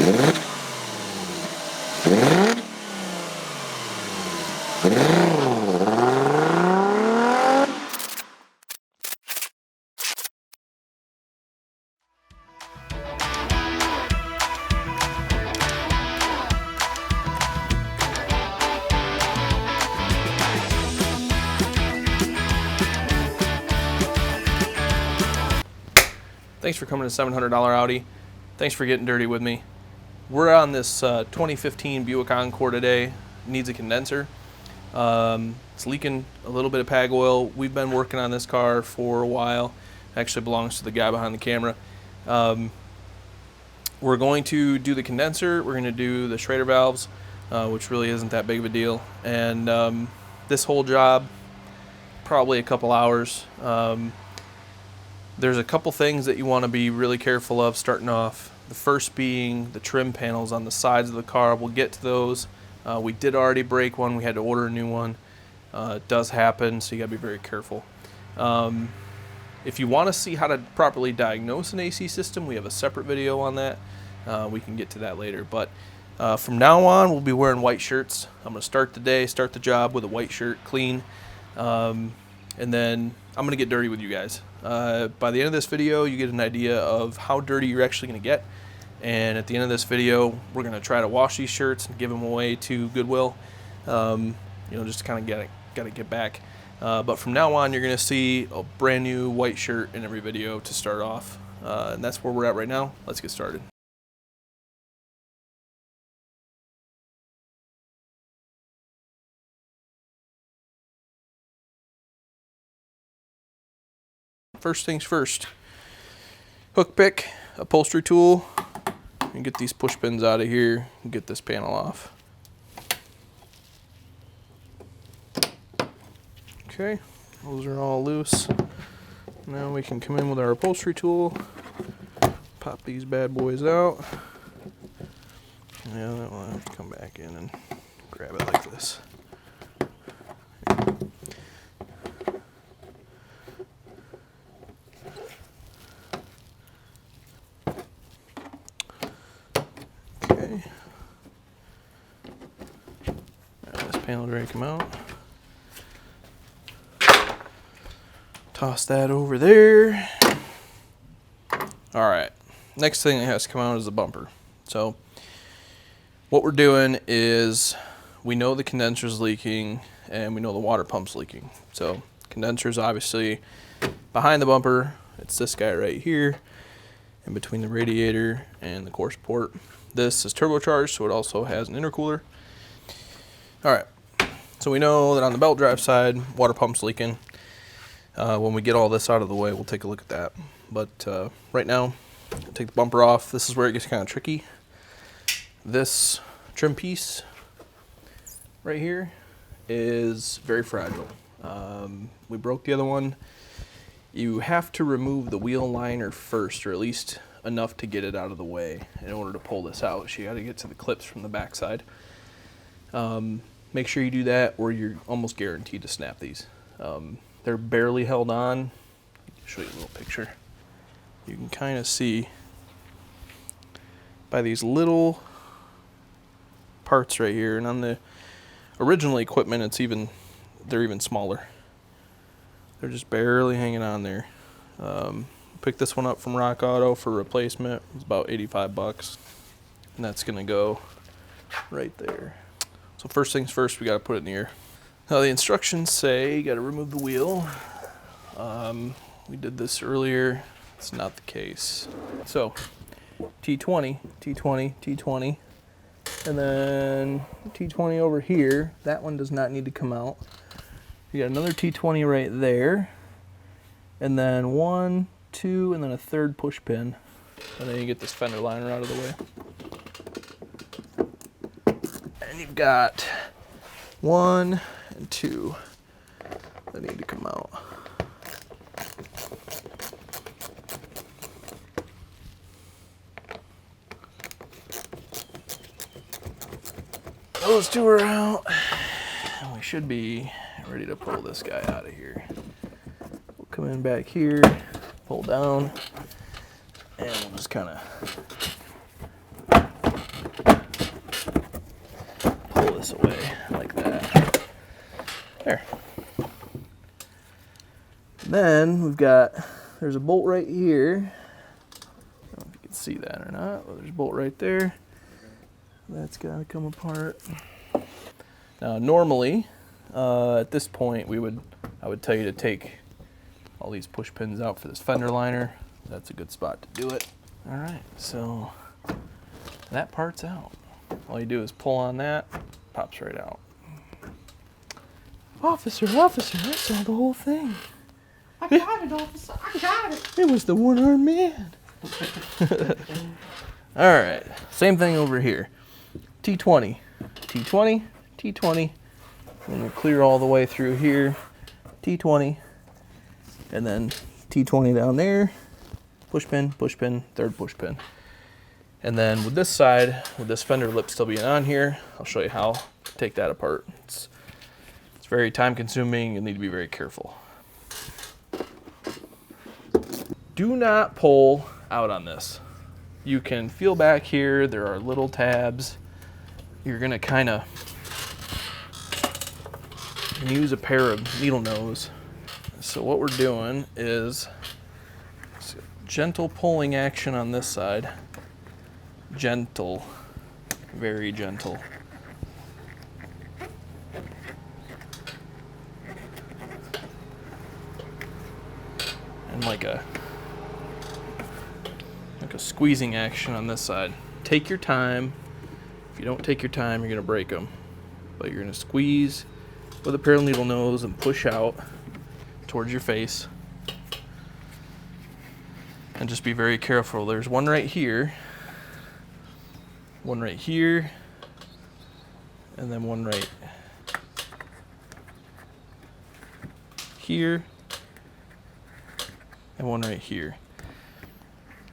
Thanks for coming to $700 Audi. Thanks for getting dirty with me. We're on this 2015 Buick Encore today. Needs a condenser. It's leaking a little bit of PAG oil. We've been working on this car for a while. It actually belongs to the guy behind the camera. We're going to do the condenser. We're going to do the Schrader valves, which really isn't that big of a deal. And this whole job, probably a couple hours. There's a couple things that you want to be really careful of starting off. The first being the trim panels on the sides of the car. We'll get to those. We did already break one. We had to order a new one. It does happen, so you got to be very careful. If you want to see how to properly diagnose an AC system, we have a separate video on that. We can get to that later. But from now on, we'll be wearing white shirts. I'm going to start the job with a white shirt, clean. And then I'm going to get dirty with you guys. By the end of this video, you get an idea of how dirty you're actually going to get. And at the end of this video, we're going to try to wash these shirts and give them away to Goodwill. Just to kind of get back. But from now on, you're going to see a brand new white shirt in every video to start off. And that's where we're at right now. Let's get started. First things first, hook pick, upholstery tool, and get these push pins out of here and get this panel off. Okay, those are all loose. Now we can come in with our upholstery tool, pop these bad boys out. Yeah, that will have to come back in and grab it like this. Panel ready to come out. Toss that over there. Alright, next thing that has to come out is the bumper. So what we're doing is we know the condenser's leaking and we know the water pump's leaking. So condenser's obviously behind the bumper. It's this guy right here in between the radiator and the core support. This is turbocharged, so it also has an intercooler. Alright. So we know that on the belt drive side, water pump's leaking. When we get all this out of the way, we'll take a look at that. But right now, I'll take the bumper off. This is where it gets kind of tricky. This trim piece right here is very fragile. We broke the other one. You have to remove the wheel liner first, or at least enough to get it out of the way in order to pull this out. So you got to get to the clips from the backside. Make sure you do that or you're almost guaranteed to snap these. They're barely held on. I'll show you a little picture. You can kind of see by these little parts right here, and on the original equipment they're even smaller. They're just barely hanging on there. Picked this one up from Rock Auto for replacement. It's about 85 bucks. And that's gonna go right there. So first things first, we got to put it in the air. Now the instructions say you got to remove the wheel. We did this earlier. It's not the case. So T20, T20, T20, and then T20 over here. That one does not need to come out. You got another T20 right there, and then 1, 2, and then a third push pin, and then you get this fender liner out of the way. And you've got 1 and 2 that need to come out. Those two are out. And we should be ready to pull this guy out of here. We'll come in back here, pull down, and we'll just kind of this away like that. There. Then we've got, there's a bolt right here. I don't know if you can see that or not, but there's a bolt right there. That's got to come apart. Now normally, at this point, I would tell you to take all these push pins out for this fender liner. That's a good spot to do it. All right, so that part's out. All you do is pull on that, pops right out. Officer, I saw the whole thing. I got it, officer, I got it. It was the one-armed man. All right, same thing over here. T20, T20, T20. And we'll clear all the way through here. T20, and then T20 down there. Push pin, third push pin. And then with this side, with this fender lip still being on here, I'll show you how to take that apart. It's very time consuming. You need to be very careful. Do not pull out on this. You can feel back here, there are little tabs. You're gonna kind of use a pair of needle nose. So what we're doing is gentle pulling action on this side. Gentle, very gentle. And like a squeezing action on this side. Take your time. If you don't take your time, you're gonna break them. But you're gonna squeeze with a pair of needle nose and push out towards your face. And just be very careful. There's one right here, and then one right here, and one right here.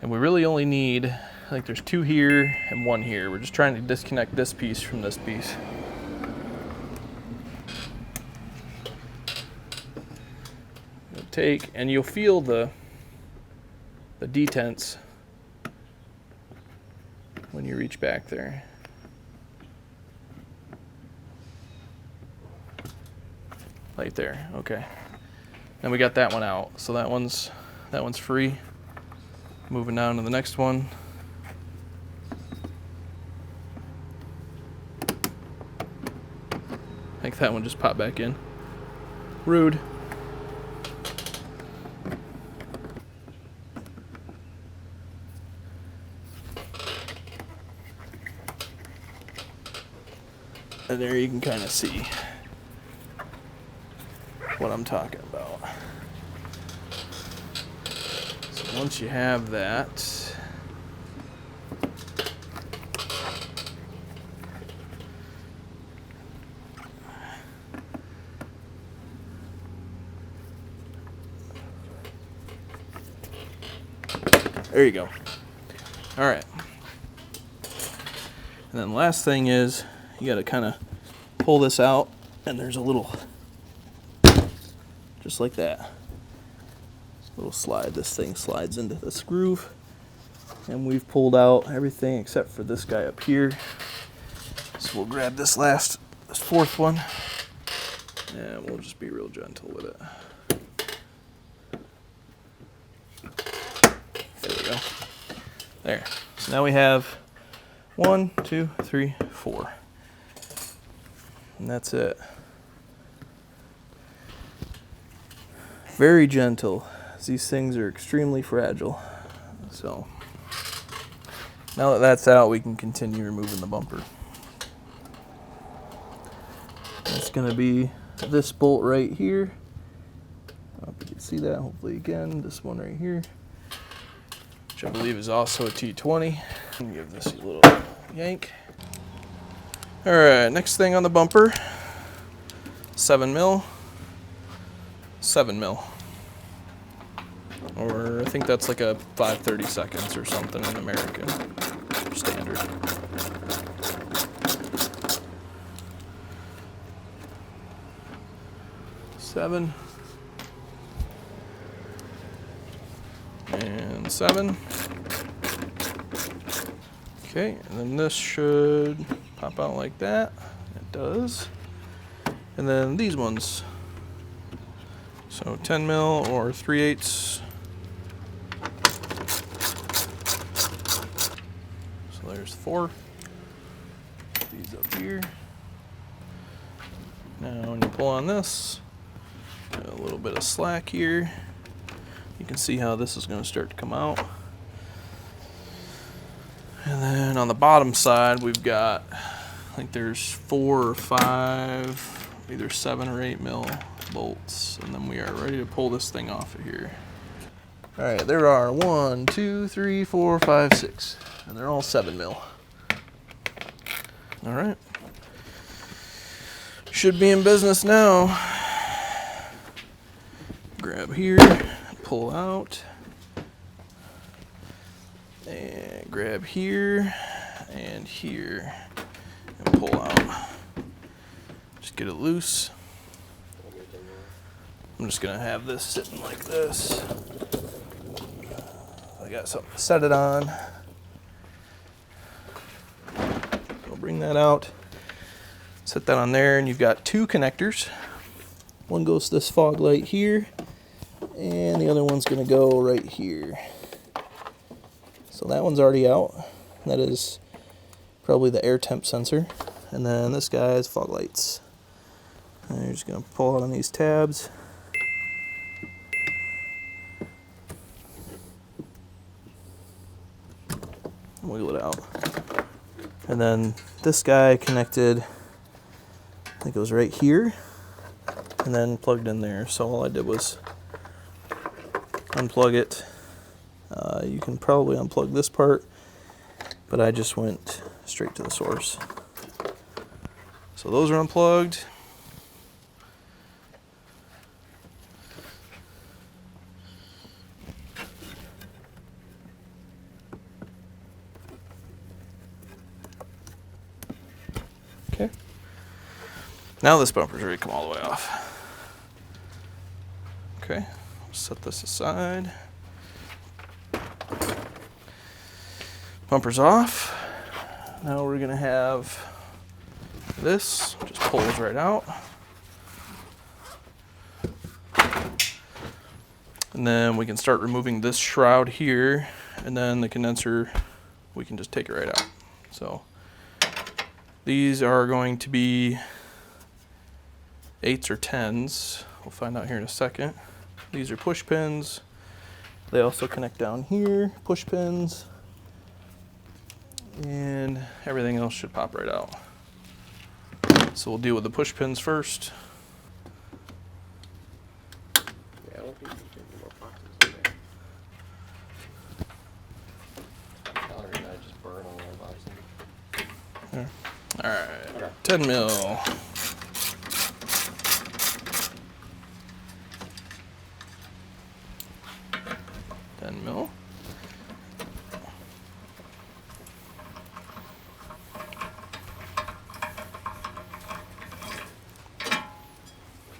And we really only need, I think there's two here and one here. We're just trying to disconnect this piece from this piece. You'll take, and you'll feel the detents when you reach back there. Right there, okay. And we got that one out, so that one's free. Moving down to the next one. I think that one just popped back in. Rude. And there you can kind of see what I'm talking about. So once you have that, there you go. All right. And then the last thing is you got to kind of pull this out, and there's a little, just like that, little slide. This thing slides into this groove, and we've pulled out everything except for this guy up here. So we'll grab this fourth one, and we'll just be real gentle with it. There we go. There. So now we have 1, 2, 3, 4. And that's it. Very gentle. These things are extremely fragile. So now that that's out, we can continue removing the bumper. It's going to be this bolt right here. I hope you can see that. Hopefully again, this one right here, which I believe is also a T20. Give this a little yank. All right, next thing on the bumper, 7 mil, or I think that's like a 5/32 or something in American standard. Seven and 7. Okay, and then this should pop out like that. And does. And then these ones. So 10 mil or 3/8. So there's 4. Put these up here. Now when you pull on this, a little bit of slack here. You can see how this is going to start to come out. And then on the bottom side, we've got, I think there's 4 or 5, either 7 or 8 mil bolts. And then we are ready to pull this thing off of here. All right, there are 1, 2, 3, 4, 5, 6, and they're all 7 mil. All right. Should be in business now. Grab here, pull out. And grab here and here and pull out. Just get it loose. I'm just gonna have this sitting like this. I got something to set it on. I'll bring that out, set that on there, and you've got 2 connectors. One goes to this fog light here, and the other one's gonna go right here. So that one's already out. That is probably the air temp sensor. And then this guy is fog lights. And you're just gonna pull out on these tabs. Wiggle it out. And then this guy connected, I think it was right here, and then plugged in there. So all I did was unplug it. You can probably unplug this part, but I just went straight to the source. So those are unplugged. Okay. Now this bumper's ready to come all the way off. Okay, set this aside. Bumper's off. Now we're gonna have this, just pulls right out. And then we can start removing this shroud here, and then the condenser, we can just take it right out. So these are going to be 8s or 10s. We'll find out here in a second. These are push pins. They also connect down here, push pins. And everything else should pop right out. So we'll deal with the push pins first. Yeah, I don't think there's any more boxes in there. Or did I just burn all my boxes? Alright, 10 mil.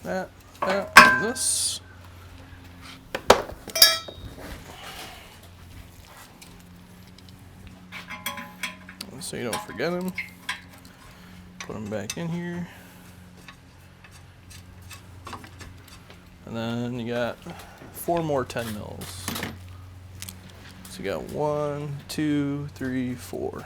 That, and this. So you don't forget them. Put them back in here. And then you got 4 more 10 mils. So you got 1, 2, 3, 4.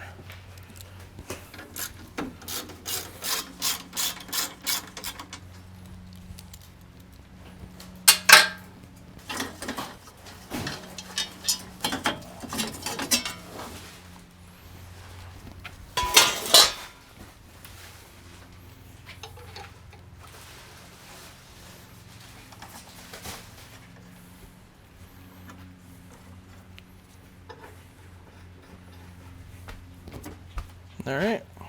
All right, a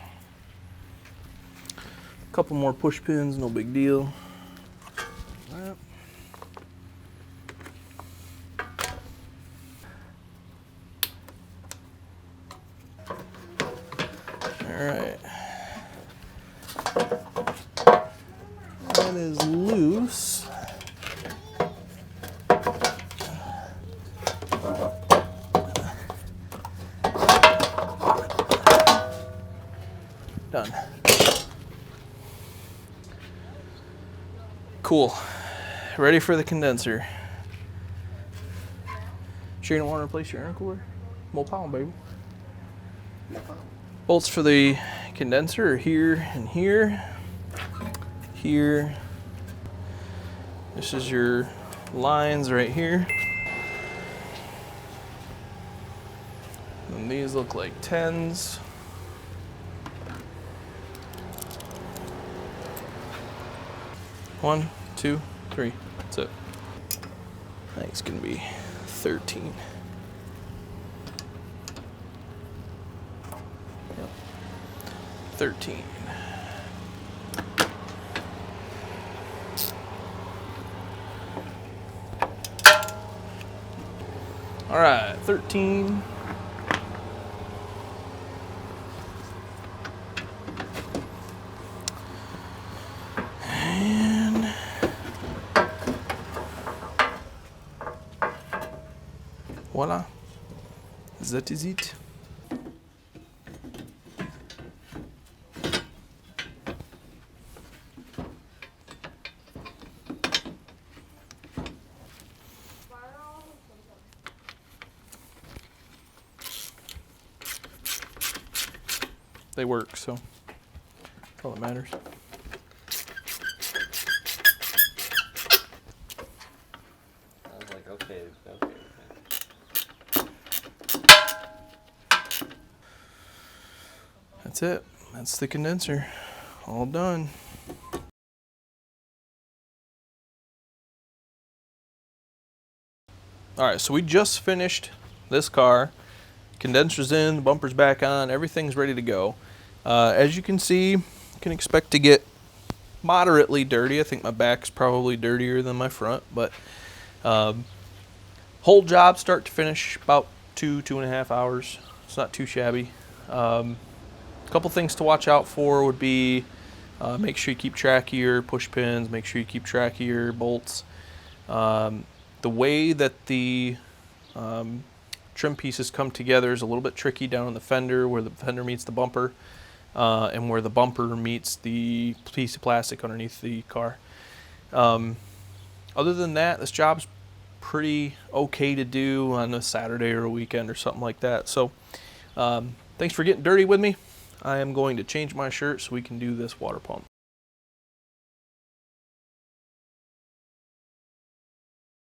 couple more push pins, no big deal. All right, that is loose. Done. Cool. Ready for the condenser. Sure you don't want to replace your air cooler? More power, baby. Bolts for the condenser are here and here. Here. This is your lines right here. And these look like 10s. One, two, three. That's it. I think it's gonna be 13. Yep. 13. All right, 13. And voila, that is it. They work, so that's all that matters. I was like, okay. That's it. That's the condenser. All done. All right, so we just finished this car. Condenser's in, the bumper's back on, everything's ready to go. As you can see, you can expect to get moderately dirty. I think my back's probably dirtier than my front, but whole job start to finish about 2.5 hours. It's not too shabby. A couple things to watch out for would be make sure you keep track of your push pins, make sure you keep track of your bolts. The way that the trim pieces come together is a little bit tricky down on the fender, where the fender meets the bumper and where the bumper meets the piece of plastic underneath the car. Other than that, this job's pretty okay to do on a Saturday or a weekend or something like that. So thanks for getting dirty with me. I am going to change my shirt so we can do this water pump.